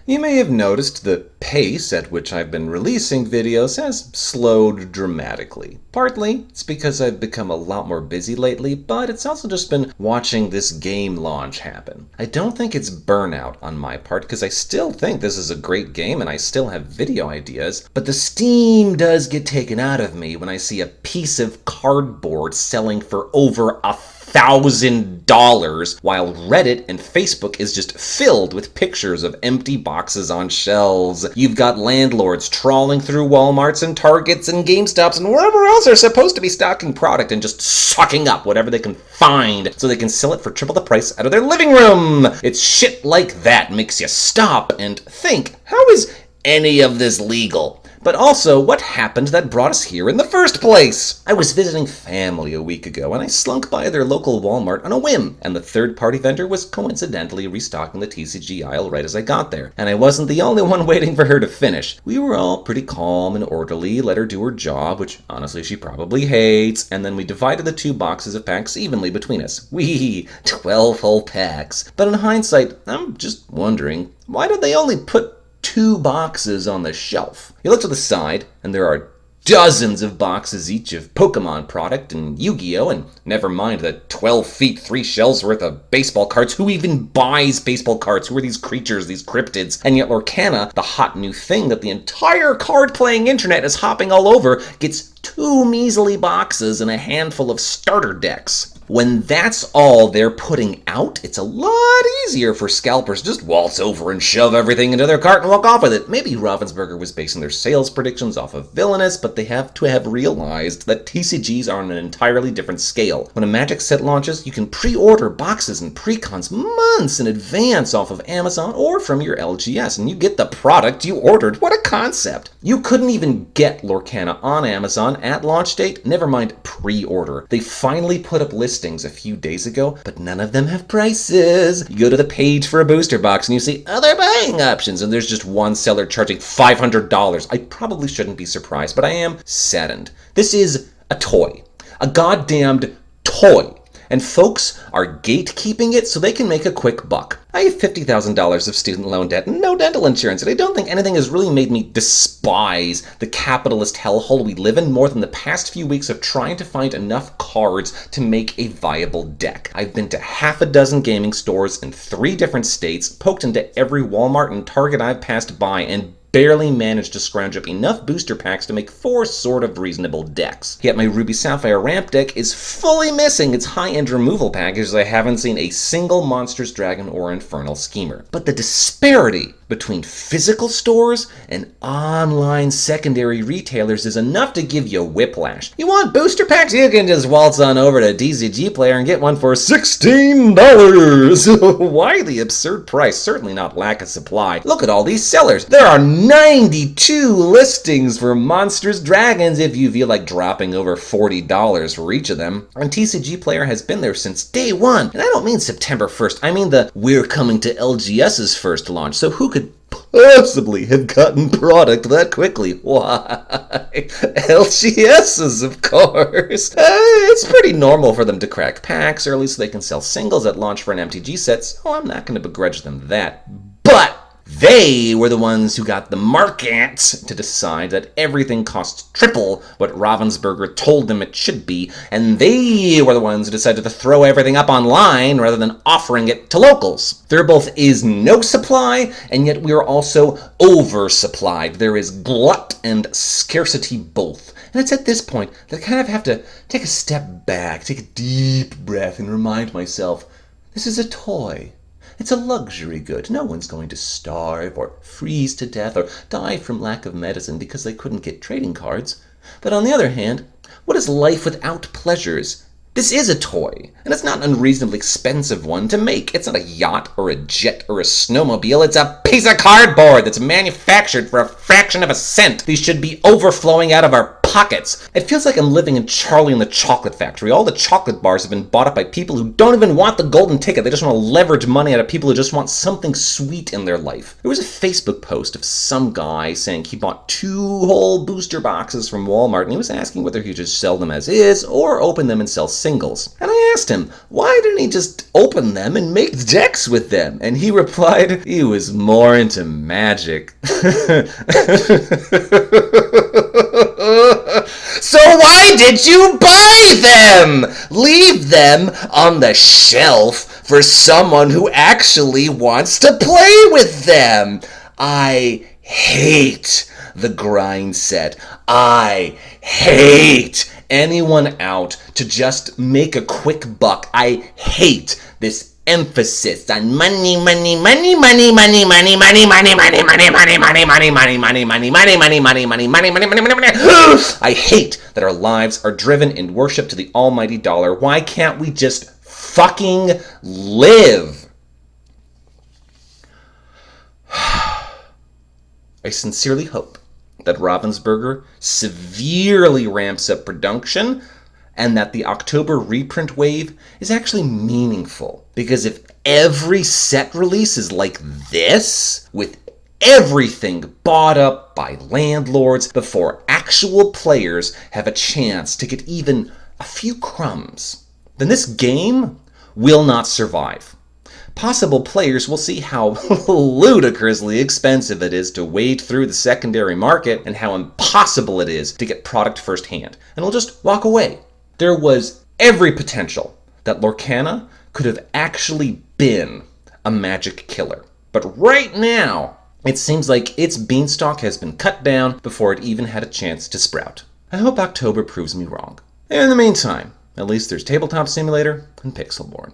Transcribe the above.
You may have noticed the pace at which I've been releasing videos has slowed dramatically. Partly, it's because I've become a lot more busy lately, but it's also just been watching this game launch happen. I don't think it's burnout on my part, because I still think this is a great game and I still have video ideas, but the steam does get taken out of me when I see a piece of cardboard selling for over $1,000 while Reddit and Facebook is just filled with pictures of empty boxes on shelves. You've got landlords trawling through Walmarts and Targets and GameStops and wherever else they're supposed to be stocking product and just sucking up whatever they can find so they can sell it for triple the price out of their living room. It's shit like that makes you stop and think, how is any of this legal? But also, what happened that brought us here in the first place? I was visiting family a week ago, and I slunk by their local Walmart on a whim, and the third-party vendor was coincidentally restocking the TCG aisle right as I got there. And I wasn't the only one waiting for her to finish. We were all pretty calm and orderly, let her do her job, which honestly she probably hates, and then we divided the 2 boxes of packs evenly between us. 12 whole packs. But in hindsight, I'm just wondering, why did they only put 2 boxes on the shelf? You look to the side, and there are dozens of boxes each of Pokemon product and Yu-Gi-Oh! And never mind the 12 feet, 3 shelves worth of baseball cards. Who even buys baseball cards? Who are these creatures, these cryptids? And yet Lorcana, the hot new thing that the entire card-playing internet is hopping all over, gets 2 measly boxes and a handful of starter decks. When that's all they're putting out, it's a lot easier for scalpers to just waltz over and shove everything into their cart and walk off with it. Maybe Ravensburger was basing their sales predictions off of Villainous, but they have to have realized that TCGs are on an entirely different scale. When a Magic set launches, you can pre-order boxes and precons months in advance off of Amazon or from your LGS, and you get the product you ordered. What a concept! You couldn't even get Lorcana on Amazon at launch date, never mind pre-order. They finally put up listings a few days ago, but none of them have prices. You go to the page for a booster box and you see other buying options, and there's just one seller charging $500. I probably shouldn't be surprised, but I am saddened. This is a toy. A goddamned toy. And folks are gatekeeping it so they can make a quick buck. I have $50,000 of student loan debt and no dental insurance, and I don't think anything has really made me despise the capitalist hellhole we live in more than the past few weeks of trying to find enough cards to make a viable deck. I've been to half a dozen gaming stores in 3 different states, poked into every Walmart and Target I've passed by, and barely managed to scrounge up enough booster packs to make 4 sort of reasonable decks. Yet my Ruby Sapphire ramp deck is fully missing its high-end removal package, as I haven't seen a single Monstrous Dragon or Infernal Schemer. But the disparity between physical stores and online secondary retailers is enough to give you whiplash. You want booster packs? You can just waltz on over to DCG Player and get one for $16! Why the absurd price? Certainly not lack of supply. Look at all these sellers. There are 92 listings for Monstrous Dragons if you feel like dropping over $40 for each of them. And TCG Player has been there since day one. And I don't mean September 1st. I mean the we're coming to LGS's first launch. So who could possibly have gotten product that quickly? Why? LGS's, of course. It's pretty normal for them to crack packs early so they can sell singles at launch for an MTG set, so I'm not going to begrudge them that. But they were the ones who got the market to decide that everything costs triple what Ravensburger told them it should be, and they were the ones who decided to throw everything up online rather than offering it to locals. There both is no supply, and yet we are also oversupplied. There is glut and scarcity both. And it's at this point that I kind of have to take a step back, take a deep breath, and remind myself, this is a toy. It's a luxury good. No one's going to starve or freeze to death or die from lack of medicine because they couldn't get trading cards. But on the other hand, what is life without pleasures? This is a toy, and it's not an unreasonably expensive one to make. It's not a yacht or a jet or a snowmobile. It's a piece of cardboard that's manufactured for a fraction of a cent. These should be overflowing out of our pockets. It feels like I'm living in Charlie and the Chocolate Factory. All the chocolate bars have been bought up by people who don't even want the golden ticket. They just want to leverage money out of people who just want something sweet in their life. There was a Facebook post of some guy saying he bought 2 whole booster boxes from Walmart, and he was asking whether he should just sell them as is or open them and sell singles. And I asked him, why didn't he just open them and make decks with them? And he replied, he was more into magic. So why did you buy them? Leave them on the shelf for someone who actually wants to play with them. I hate the grind set. I hate anyone out to just make a quick buck. I hate this emphasis on money. I hate that our lives are driven in worship to the almighty dollar. Why can't we just fucking live? I sincerely hope that Ravensburger severely ramps up production and that the October reprint wave is actually meaningful. Because if every set release is like this, with everything bought up by landlords before actual players have a chance to get even a few crumbs, then this game will not survive. Possible players will see how ludicrously expensive it is to wade through the secondary market and how impossible it is to get product firsthand, and will just walk away. There was every potential that Lorcana could have actually been a magic killer. But right now, it seems like its beanstalk has been cut down before it even had a chance to sprout. I hope October proves me wrong. In the meantime, at least there's Tabletop Simulator and Pixelborn.